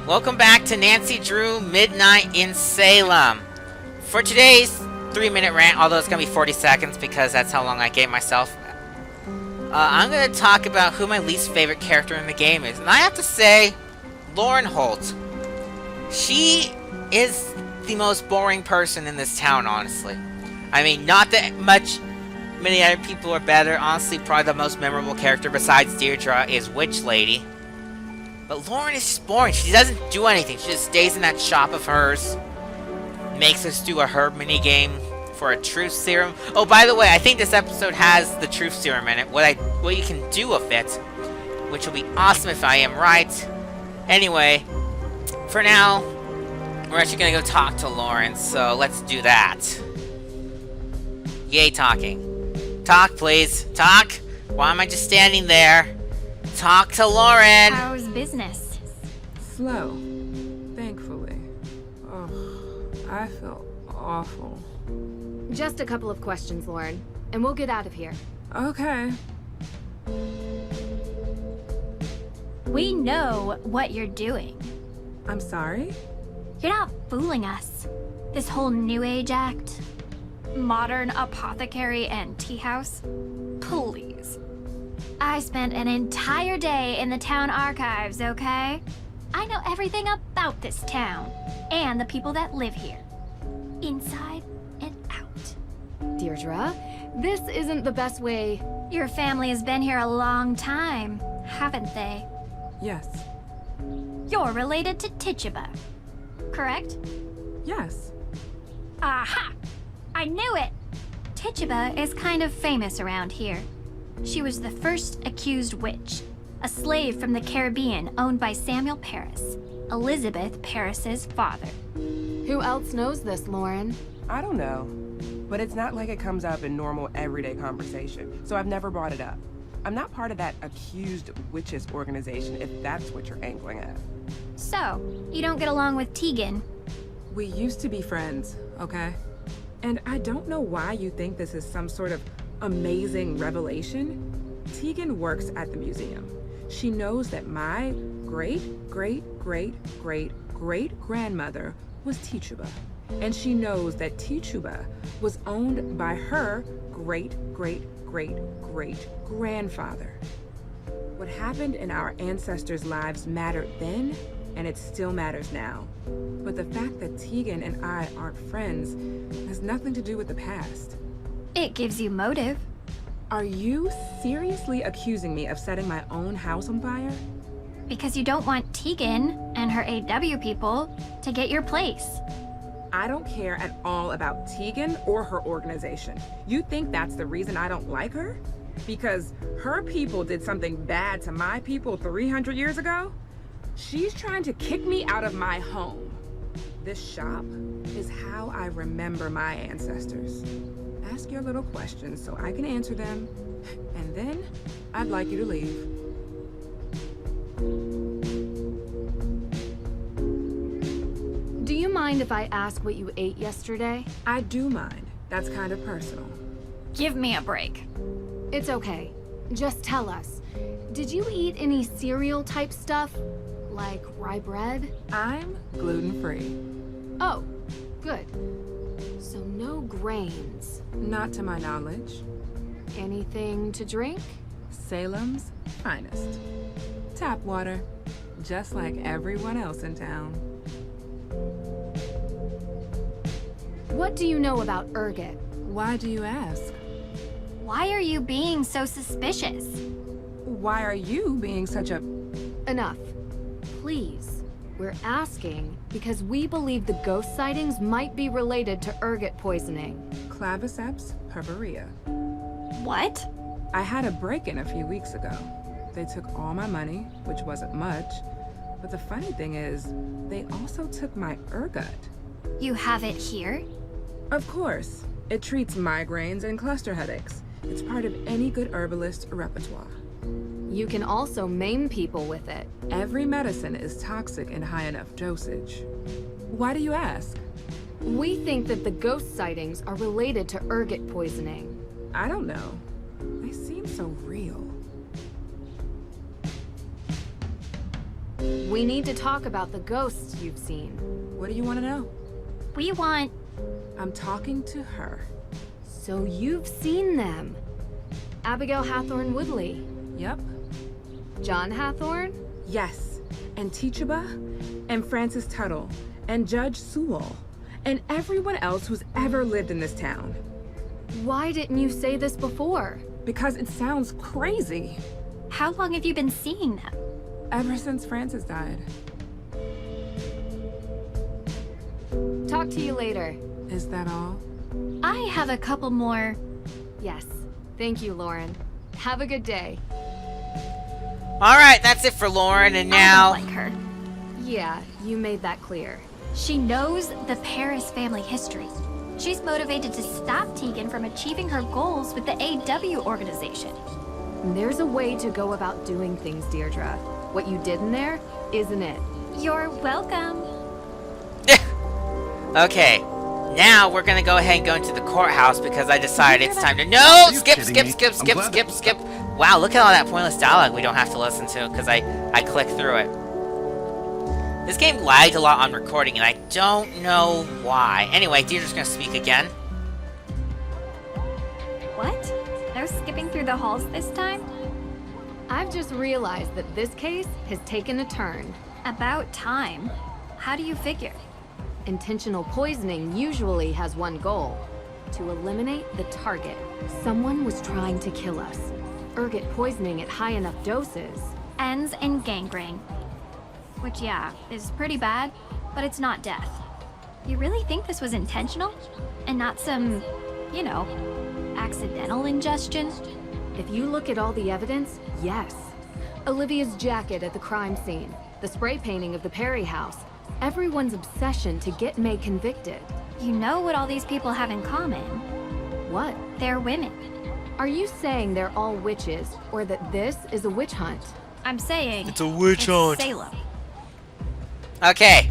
Welcome back to Nancy Drew Midnight in Salem. For today's 3-minute rant, although it's going to be 40 seconds because that's how long I gave myself, I'm going to talk about who my least favorite character in the game is. And I have to say, Lauren Holt. She is the most boring person in this town, honestly. I mean, not that many other people are better. Honestly, probably the most memorable character besides Deirdre is Witch Lady. But Lauren is just boring. She doesn't do anything. She just stays in that shop of hers. Makes us do a herb minigame for a truth serum. Oh, by the way, I think this episode has the truth serum in it. What you can do with it. Which will be awesome if I am right. Anyway, for now, we're actually going to go talk to Lauren. So let's do that. Yay, talking. Talk, please. Talk. Why am I just standing there? Talk to Lauren. How's business? Slow, thankfully. Oh, I feel awful. Just a couple of questions, Lauren, and we'll get out of here. Okay. We know what you're doing. I'm sorry? You're not fooling us. This whole New Age act, modern apothecary and tea house. Please. I spent an entire day in the town archives, okay? I know everything about this town and the people that live here. Inside and out. Deirdre, this isn't the best way. Your family has been here a long time, haven't they? Yes. You're related to Tituba, correct? Yes. Aha! I knew it! Tituba is kind of famous around here. She was the first accused witch, a slave from the Caribbean owned by Samuel Parris, Elizabeth Parris's father. Who else knows this, Lauren? I don't know, but it's not like it comes up in normal everyday conversation, so I've never brought it up. I'm not part of that accused witches organization, if that's what you're angling at. So, you don't get along with Tegan? We used to be friends, okay? And I don't know why you think this is some sort of amazing revelation. Tegan works at the museum. She knows that my great-great-great-great-great-grandmother was Tituba. And she knows that Tituba was owned by her great-great-great-great-grandfather. What happened in our ancestors' lives mattered then, and it still matters now. But the fact that Tegan and I aren't friends has nothing to do with the past. It gives you motive. Are you seriously accusing me of setting my own house on fire? Because you don't want Tegan and her AW people to get your place. I don't care at all about Tegan or her organization. You think that's the reason I don't like her? Because her people did something bad to my people 300 years ago? She's trying to kick me out of my home. This shop is how I remember my ancestors. Ask your little questions so I can answer them, and then I'd like you to leave. Do you mind if I ask what you ate yesterday? I do mind. That's kind of personal. Give me a break. It's okay. Just tell us. Did you eat any cereal type stuff? Like rye bread? I'm gluten-free. Oh, good. So no grains. Not to my knowledge. Anything to drink? Salem's finest. Tap water, just like everyone else in town. What do you know about ergot? Why do you ask? Why are you being so suspicious? Why are you being such a... Enough. Please. We're asking because we believe the ghost sightings might be related to ergot poisoning. Claviceps purpurea. What? I had a break-in a few weeks ago. They took all my money, which wasn't much. But the funny thing is, they also took my ergot. You have it here? Of course. It treats migraines and cluster headaches. It's part of any good herbalist repertoire. You can also maim people with it. Every medicine is toxic in high enough dosage. Why do you ask? We think that the ghost sightings are related to ergot poisoning. I don't know. They seem so real. We need to talk about the ghosts you've seen. What do you want to know? We want... I'm talking to her. So you've seen them. Abigail Hathorne Woodley. Yep. John Hathorne? Yes. And Teachaba, and Francis Tuttle, and Judge Sewell, and everyone else who's ever lived in this town. Why didn't you say this before? Because it sounds crazy. How long have you been seeing them? Ever since Francis died. Talk to you later. Is that all? I have a couple more... Yes. Thank you, Lauren. Have a good day. Alright, that's it for Lauren, and now... I don't like her. Yeah, you made that clear. She knows the Paris family history. She's motivated to stop Tegan from achieving her goals with the AW organization. There's a way to go about doing things, Deirdre. What you did in there isn't it. You're welcome. Okay, now we're gonna go ahead and go into the courthouse because I decided it's time to... No! Skip. Wow, look at all that pointless dialogue we don't have to listen to because I clicked through it. This game lagged a lot on recording and I don't know why. Anyway, Deirdre's gonna speak again. What? No skipping through the halls this time? I've just realized that this case has taken a turn. About time. How do you figure? Intentional poisoning usually has one goal: to eliminate the target. Someone was trying to kill us. Ergot poisoning at high enough doses Ends in gangrene. Which, yeah, is pretty bad, but it's not death. You really think this was intentional? And not some, you know, accidental ingestion? If you look at all the evidence, yes. Olivia's jacket at the crime scene, the spray painting of the Perry house, everyone's obsession to get May convicted. You know what all these people have in common? What? They're women. Are you saying they're all witches, or that this is a witch hunt? I'm saying... It's a witch hunt. Salem. Okay,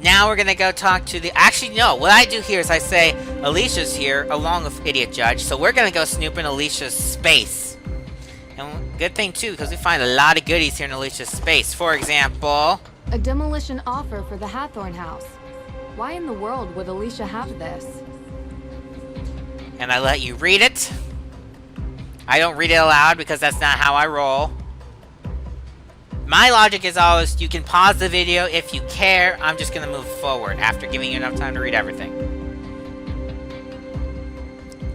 now we're gonna go talk to the... Actually, no, what I do here is I say Alicia's here along with Idiot Judge, so we're gonna go snoop in Alicia's space. And good thing too, because we find a lot of goodies here in Alicia's space. For example... A demolition offer for the Hathorne house. Why in the world would Alicia have this? And I let you read it. I don't read it aloud because that's not how I roll. My logic is always, you can pause the video if you care. I'm just gonna move forward after giving you enough time to read everything.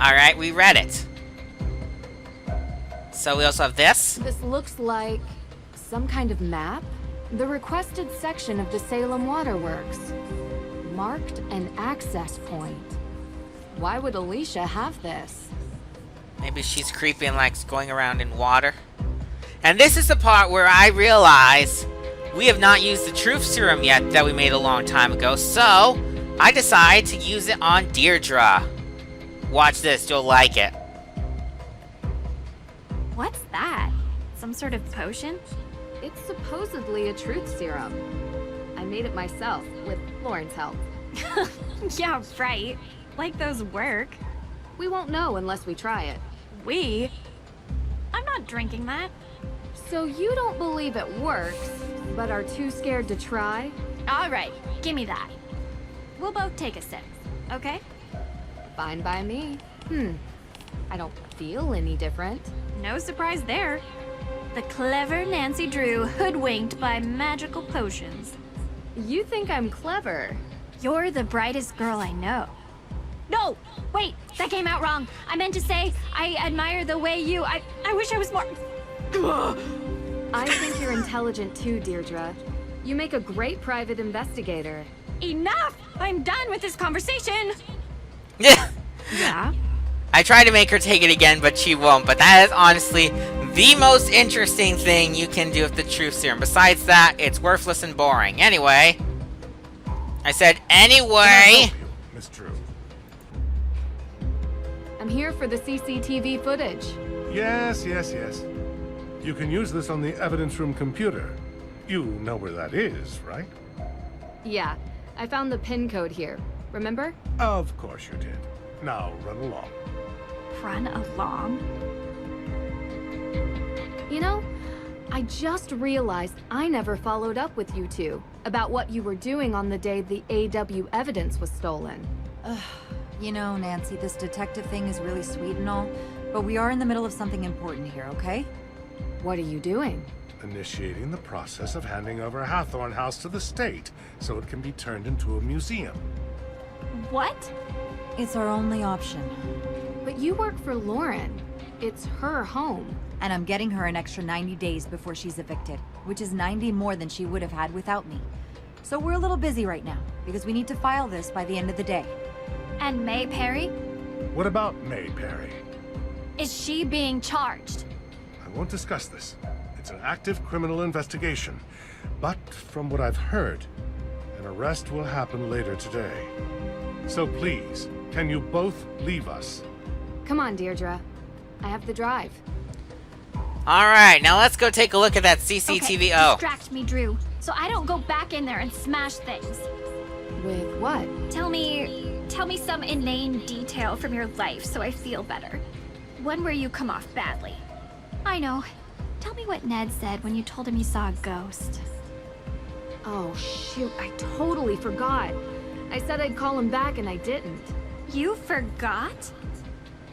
Alright, we read it. So we also have this. This looks like some kind of map. The requested section of the Salem Waterworks. Marked an access point. Why would Alicia have this? Maybe she's creepy and likes going around in water. And this is the part where I realize we have not used the truth serum yet that we made a long time ago. So I decide to use it on Deirdre. Watch this, you'll like it. What's that? Some sort of potion? It's supposedly a truth serum. I made it myself, with Lauren's help. Yeah, right. Like those work. We won't know unless we try it. We? I'm not drinking that. So you don't believe it works, but are too scared to try? All right, give me that. We'll both take a sip, okay? Fine by me. I don't feel any different. No surprise there. The clever Nancy Drew hoodwinked by magical potions. You think I'm clever? You're the brightest girl I know. No! Wait, that came out wrong. I meant to say, I admire the way you... I wish I was more... I think you're intelligent too, Deirdre. You make a great private investigator. Enough! I'm done with this conversation! Yeah. Yeah? I tried to make her take it again, but she won't. But that is honestly the most interesting thing you can do with the truth serum. Besides that, it's worthless and boring. Anyway. I said, anyway. Miss Drew. I'm here for the CCTV footage. Yes. You can use this on the evidence room computer. You know where that is, right? Yeah, I found the PIN code here. Remember? Of course you did. Now run along. Run along? You know, I just realized I never followed up with you two about what you were doing on the day the AW evidence was stolen. You know, Nancy, this detective thing is really sweet and all, but we are in the middle of something important here, okay? What are you doing? Initiating the process of handing over Hathorn House to the state so it can be turned into a museum. What? It's our only option. But you work for Lauren. It's her home. And I'm getting her an extra 90 days before she's evicted, which is 90 more than she would have had without me. So we're a little busy right now, because we need to file this by the end of the day. And May Perry? What about May Perry? Is she being charged? I won't discuss this. It's an active criminal investigation. But from what I've heard, an arrest will happen later today. So please, can you both leave us? Come on, Deirdre. I have the drive. Alright, now let's go take a look at that CCTV. Okay, Oh, distract me, Drew, so I don't go back in there and smash things. With what? Tell me some inane detail from your life so I feel better. One where you come off badly. I know. Tell me what Ned said when you told him you saw a ghost. Oh, shoot. I totally forgot. I said I'd call him back and I didn't. You forgot?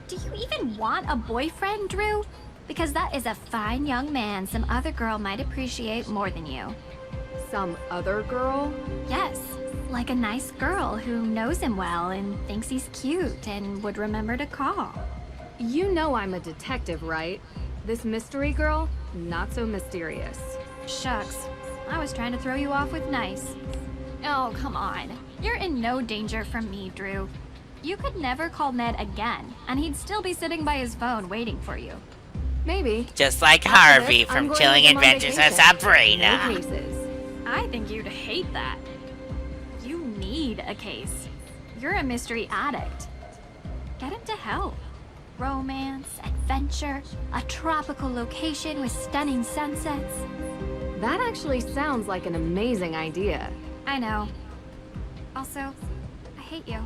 Do you even want a boyfriend, Drew? Because that is a fine young man some other girl might appreciate more than you. Some other girl? Yes, like a nice girl who knows him well and thinks he's cute and would remember to call. You know I'm a detective, right? This mystery girl? Not so mysterious. Shucks, I was trying to throw you off with nice. Oh, come on. You're in no danger from me, Drew. You could never call Ned again, and he'd still be sitting by his phone waiting for you. Maybe. just like After Harvey this, I'm from going Chilling with him on Adventures of vacation. Sabrina. No cases. I think you'd hate that. You need a case. You're a mystery addict. Get him to help. Romance, adventure, a tropical location with stunning sunsets. That actually sounds like an amazing idea. I know. Also, I hate you.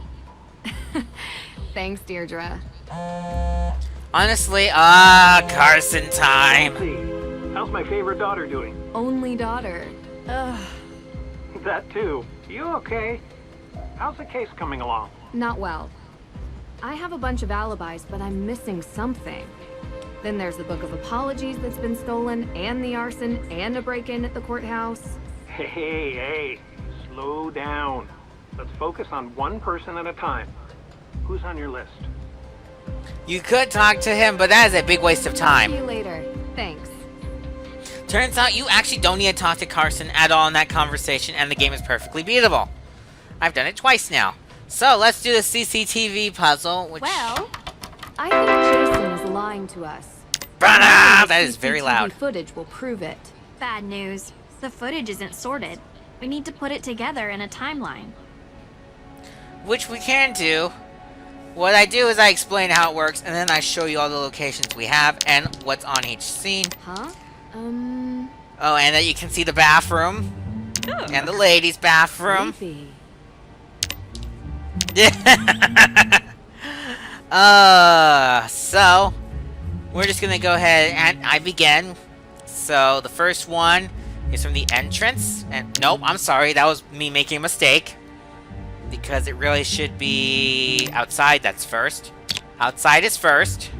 Thanks, Deirdre. Honestly, Carson time. See, how's my favorite daughter doing? Only daughter. That too. You okay? How's the case coming along? Not well. I have a bunch of alibis, but I'm missing something. Then there's the Book of Apologies that's been stolen, and the arson, and a break-in at the courthouse. Hey, slow down. Let's focus on one person at a time. Who's on your list? You could talk to him, but that is a big waste of See time. you later. Thanks. Turns out you actually don't need to talk to Carson at all in that conversation, and the game is perfectly beatable. I've done it twice now. So let's do the CCTV puzzle, which... Well, I think Jason is lying to us. That The is very CCTV loud. footage will prove it. bad news. The footage isn't sorted. We need to put it together in a timeline. Which we can do. What I do is I explain how it works, and then I show you all the locations we have and what's on each scene. Huh? Oh, and that you can see the bathroom. And the ladies' bathroom. Creepy. So we're just gonna go ahead and I begin. So the first one is from the entrance, and nope, I'm sorry, that was me making a mistake. Because it really should be outside, that's first. Outside is first.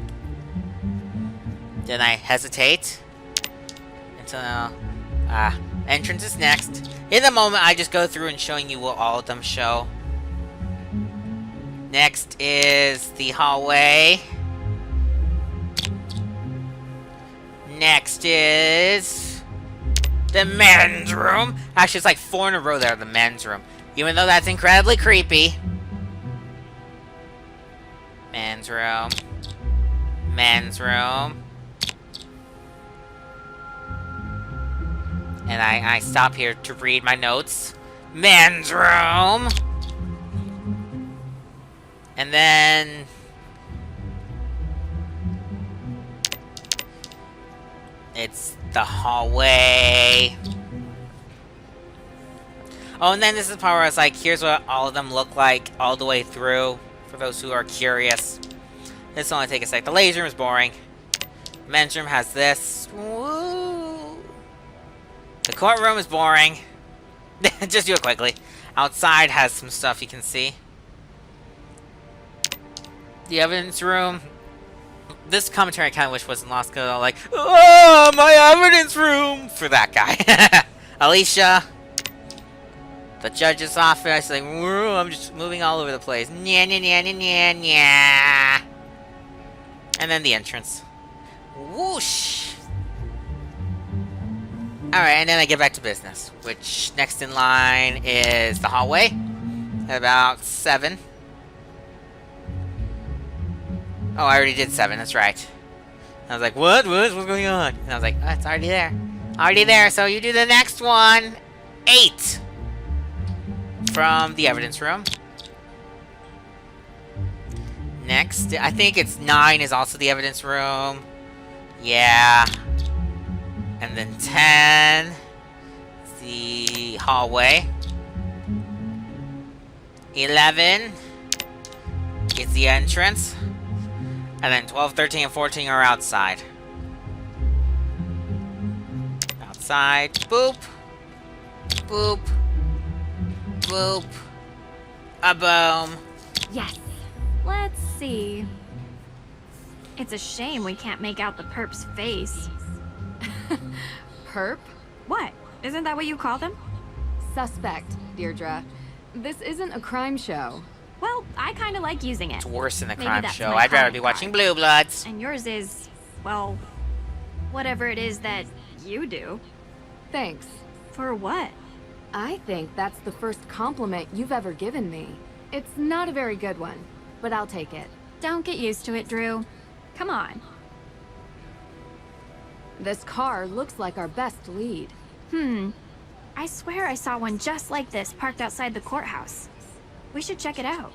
Then I hesitate. Until, entrance is next. In the moment, I just go through and showing you what all of them show. Next is the hallway. Next is the men's room. Actually, it's like 4 in a row there, the men's room. Even though that's incredibly creepy. Men's room. Men's room. And I stop here to read my notes. Men's room. And then... it's the hallway. Oh, and then this is the part where it's like, here's what all of them look like all the way through, for those who are curious. This will only take a sec. The ladies' room is boring. Men's room has this. Woo! Courtroom is boring. Just do it quickly. Outside has some stuff you can see. The evidence room. This commentary I kind of wish wasn't lost because I'm like, oh, my evidence room! For that guy. Alicia. The judge's office. Like, I'm just moving all over the place. Nya, nya, nya, nya, nya, nya. And then the entrance. Whoosh! Alright, and then I get back to business. Which, next in line is the hallway. At about 7. Oh, I already did 7, that's right. I was like, what? What's going on? And I was like, oh, it's already there. Already there, so you do the next one. 8. From the evidence room. Next, I think it's 9 is also the evidence room. Yeah. And then 10 is the hallway. 11 is the entrance. And then 12, 13, and 14 are outside. Outside. Boop. Boop. Boop. A boom. Yes. Let's see. It's a shame we can't make out the perp's face. Perp? What? Isn't that what you call them? Suspect, Deirdre. This isn't a crime show. Well, I kind of like using it. It's worse than a Maybe crime that's show. my I'd rather calling be card. watching Blue Bloods. And yours is, well, whatever it is that you do. Thanks. For what? I think that's the first compliment you've ever given me. It's not a very good one, but I'll take it. Don't get used to it, Drew. Come on. This car looks like our best lead. I swear I saw one just like this parked outside the courthouse. We should check it out.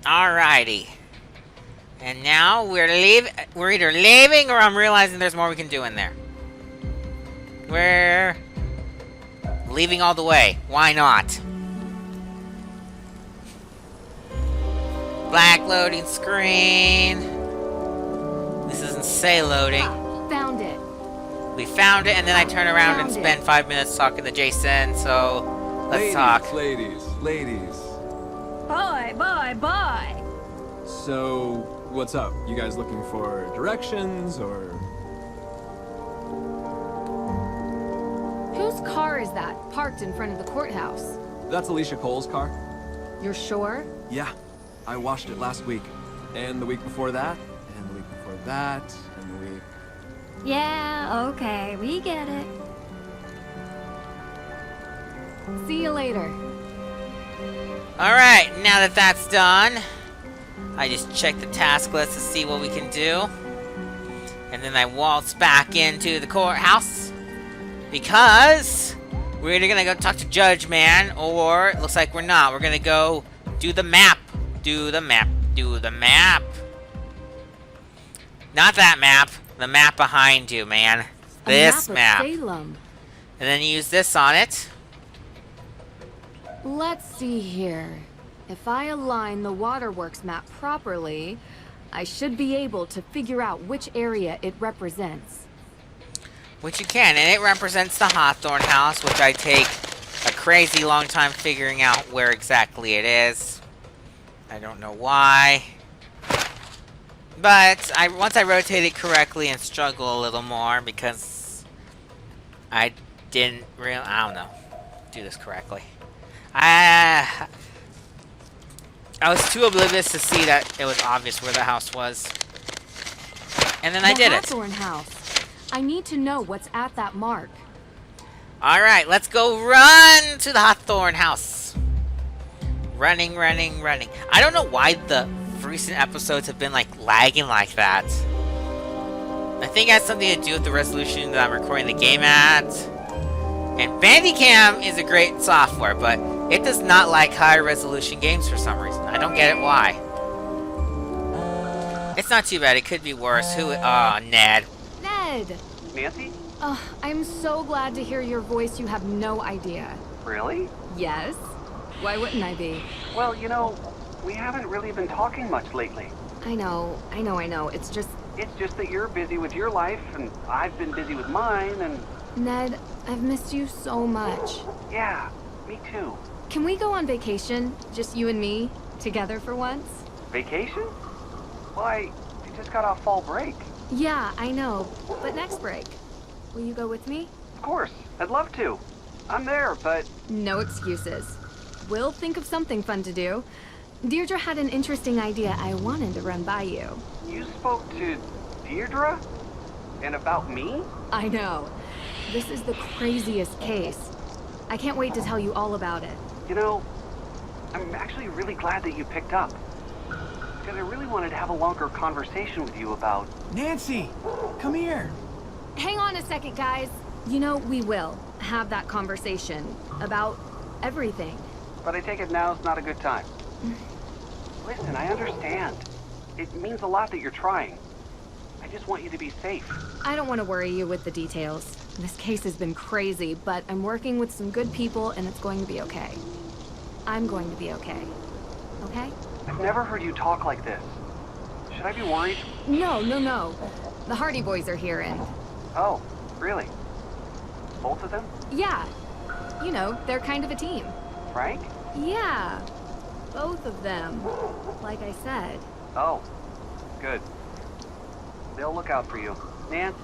Alrighty. And now we're either leaving or I'm realizing there's more we can do in there. We're leaving all the way. Why not? Black loading screen. This isn't say loading. Found it. We found it, and then I turn around and spend 5 minutes talking to Jason, so let's talk. Ladies. Boy. So, what's up? You guys looking for directions, or...? Whose car is that, parked in front of the courthouse? That's Alicia Cole's car. You're sure? Yeah, I washed it last week. And the week before that, and the week before that, and the week... Yeah, okay, we get it. See you later. Alright, now that that's done, I just check the task list to see what we can do. And then I waltz back into the courthouse. Because we're either gonna go talk to Judge Man, or it looks like we're not. We're gonna go do the map. Do the map. Not that map. The map behind you, man. This A map. of Salem. And then use this on it. Let's see here. If I align the waterworks map properly, I should be able to figure out which area it represents. Which you can, and it represents the Hawthorne house, which I take a crazy long time figuring out where exactly it is. I don't know why. But once I rotate it correctly and struggle a little more because I didn't really, I don't know, do this correctly. I was too oblivious to see that it was obvious where the house was. And then I did it. The Hawthorne house. I need to know what's at that mark. Alright, let's go run to the Hawthorne house. Running. I don't know why the recent episodes have been like lagging like that. I think it has something to do with the resolution that I'm recording the game at. And Bandicam is a great software, but it does not like high resolution games for some reason. I don't get it why. It's not too bad, it could be worse. Ned. Ned! Nancy? I'm so glad to hear your voice. You have no idea. Really? Yes? Why wouldn't I be? Well, you know, we haven't really been talking much lately. I know. It's just, It's just that you're busy with your life, and I've been busy with mine, and... Ned, I've missed you so much. Yeah, me too. Can we go on vacation, just you and me, together for once? Vacation? Why, I just got off fall break. Yeah, I know, but next break. Will you go with me? Of course, I'd love to. I'm there, but... No excuses. We'll think of something fun to do. Deirdre had an interesting idea I wanted to run by you. You spoke to Deirdre? And about me? I know. This is the craziest case. I can't wait to tell you all about it. You know, I'm actually really glad that you picked up. Because I really wanted to have a longer conversation with you about... Nancy! Come here! Hang on a second, guys. You know, we will have that conversation about everything. But I take it now's not a good time. Listen, I understand. It means a lot that you're trying. I just want you to be safe. I don't want to worry you with the details. This case has been crazy, but I'm working with some good people and it's going to be okay. I'm going to be okay. Okay? I've never heard you talk like this. Should I be worried? No. The Hardy Boys are here and... Oh, really? Both of them? Yeah. You know, they're kind of a team. Frank? Yeah. Both of them. Like I said. Oh, good. They'll look out for you. Nance?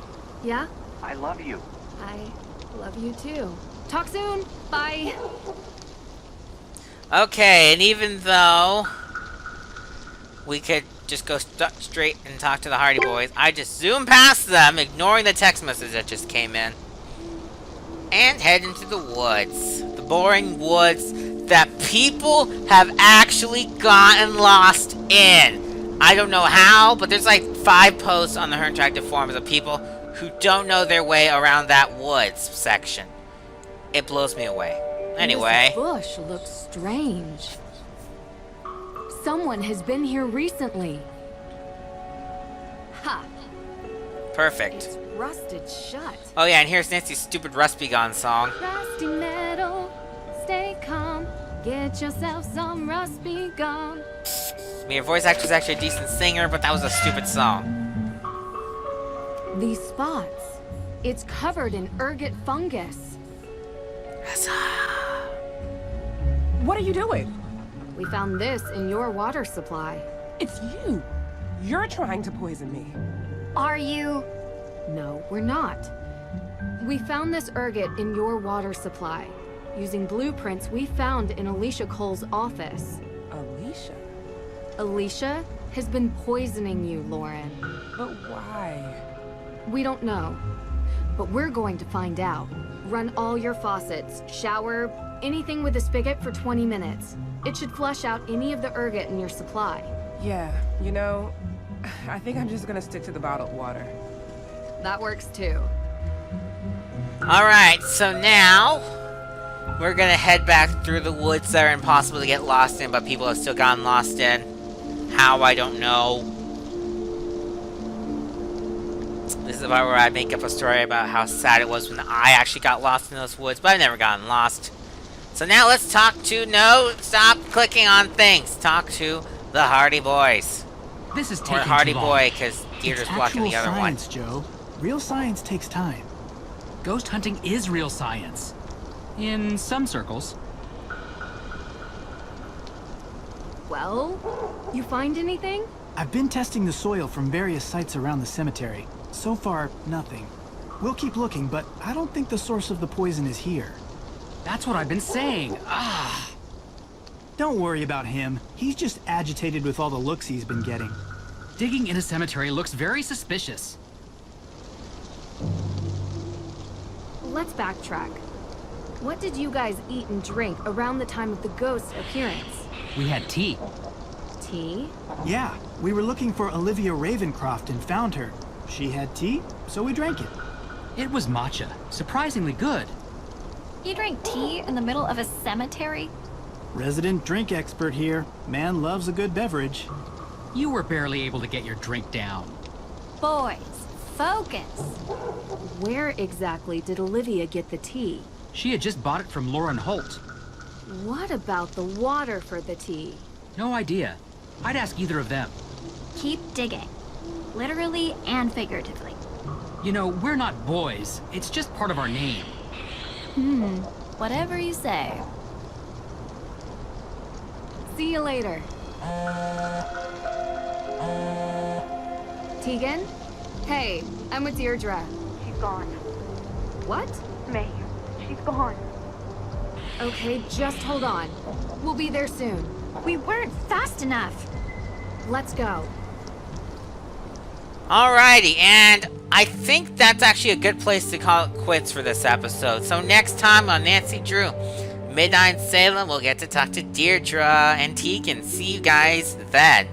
Yeah? I love you. I love you too. Talk soon. Bye. Okay, and even though we could just go straight and talk to the Hardy Boys, I just zoom past them, ignoring the text message that just came in, and head into the woods. The boring woods that people have actually gotten lost in. I don't know how, but there's like 5 posts on the Her Interactive forums of people who don't know their way around that woods section. It blows me away. Anyway. This bush looks strange. Someone has been here recently. Ha! Perfect. It's rusted shut. Oh yeah, and here's Nancy's stupid Rust Be Gone song. Rusty metal, stay calm. Get yourself some Rust Be Gone. I mean, her voice actor's actually a decent singer, but that was a stupid song. These spots. It's covered in ergot fungus. What are you doing? We found this in your water supply. It's you. You're trying to poison me. Are you? No, we're not. We found this ergot in your water supply, using blueprints we found in Alicia Cole's office. Alicia? Alicia has been poisoning you, Lauren. But why? We don't know, but we're going to find out. Run all your faucets, shower, anything with a spigot for 20 minutes. It should flush out any of the ergot in your supply. Yeah, you know, I think I'm just gonna stick to the bottled water. That works too. Alright, so now we're gonna head back through the woods that are impossible to get lost in, but people have still gotten lost in. How, I don't know. This is the part where I make up a story about how sad it was when I actually got lost in those woods, but I've never gotten lost. So now let's talk to... No, stop clicking on things. Talk to the Hardy Boys. This is taking Or Hardy too long. Boy, because Deirdre's It's blocking the actual other one. science, Joe. Real science takes time. Ghost hunting is real science. In some circles. Well, you find anything? I've been testing the soil from various sites around the cemetery. So far, nothing. We'll keep looking, but I don't think the source of the poison is here. That's what I've been saying. Ah. Don't worry about him. He's just agitated with all the looks he's been getting. Digging in a cemetery looks very suspicious. Let's backtrack. What did you guys eat and drink around the time of the ghost's appearance? We had tea. Tea? Yeah, we were looking for Olivia Ravencroft and found her. She had tea, so we drank it. It was matcha. Surprisingly good. You drink tea in the middle of a cemetery? Resident drink expert here. Man loves a good beverage. You were barely able to get your drink down. Boys, focus. Where exactly did Olivia get the tea? She had just bought it from Lauren Holt. What about the water for the tea? No idea. I'd ask either of them. Keep digging. Literally and figuratively. You know, we're not boys. It's just part of our name. Whatever you say. See you later. Tegan? Hey, I'm with Deirdre. She's gone. What? May, she's gone. Okay, just hold on. We'll be there soon. We weren't fast enough. Let's go. Alrighty, and I think that's actually a good place to call it quits for this episode. So next time on Nancy Drew, Midnight in Salem, we'll get to talk to Deirdre and Tegan. See you guys then.